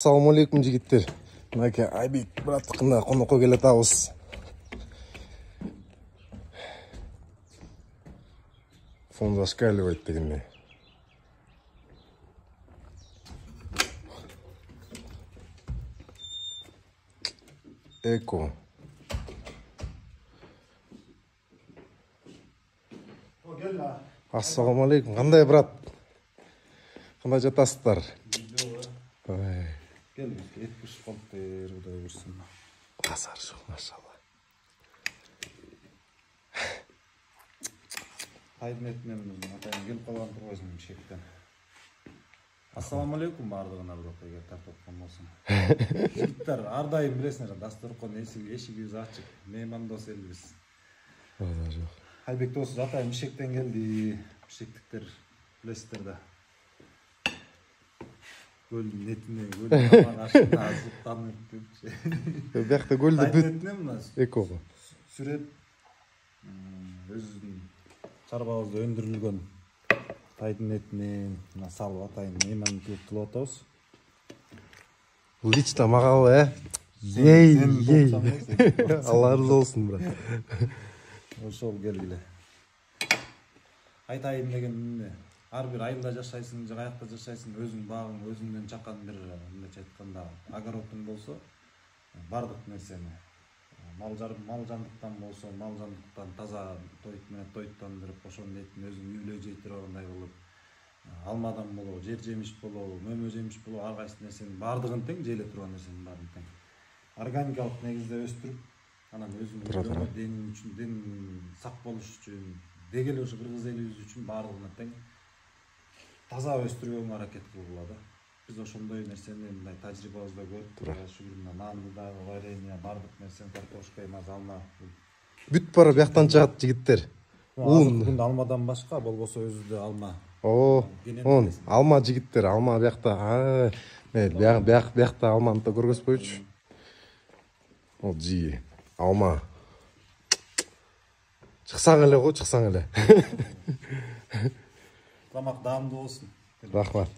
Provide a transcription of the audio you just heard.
Assalamu alaikum жигиттер. Мынакей Айбек братыкына конокко келатабыз. Фон зашкаливает дегенде. Эко. Ассаламу алейкум. Кандай брат? Кандай жатасыздар? Gel bir et kuş balıkları bu da vursun. Kasar çok maşallah. Haydi etmemiz atayın gelip kalan turbayızın bir şekilde. Assalamu alaikum bardığına bir okuyga tartotkan olsun. Jigitler ardayım bilesiniz dasturkon eşigimiz açık. Meyman dost elbis. Haybek dost atayım Bişek'ten geldi. Bişeklikler bilesizler de. Gölün netine, gölün aman aşkına azıptan ettim. Бияқта гөлдү бүт экого. Сүрет өзүнүн чарбабызда өндүрүлгөн тайдын этинен салып атайын мейман кылып атабыз. Лично мага ей. Алла разы болсун брат. Ошол келгиле. Айтайын деген ар бир айылда жашайсың, каякта жашайсың, өзүң багың, өзүңдөн чаккан бир мындайча айтканда огородуң болсо, бардык нерсени мал жандыктан болсо, мал жандыктан таза тоyuttандырып, ошонун этин өзүң үйлөй жей тургандай кылып, алмадан болобу, жер жемиш болобу, мөмө жемиш болобу, ар кайсы нерсенин бардыгын тең жейле турган нерсенин баарын тең органикалык негизде өстүрүп, анан өзүңдүн денин үчүн, ден сак болуш үчүн, деги эле ушу кыргыз элибиз үчүн бардыгына тең таза өстүргөнгө аракет кылгыла да. Биз ошондой нерсени мындай тажрыйбабызда көрүп, ушугунда нанды дагы, варенье, бардык нерсени картошка, алма. Бүт бара бияктан чыгат жигиттер. Бүгүн алмадан башка болбосо өзүдө алма. Алма жигиттер, алма биякта. Биякта алманы да көргөзбөйчү. Ол жии, алма. Чыксаң эле го, чыксаң эле. Тамак даамдуу болсун. Рахмат.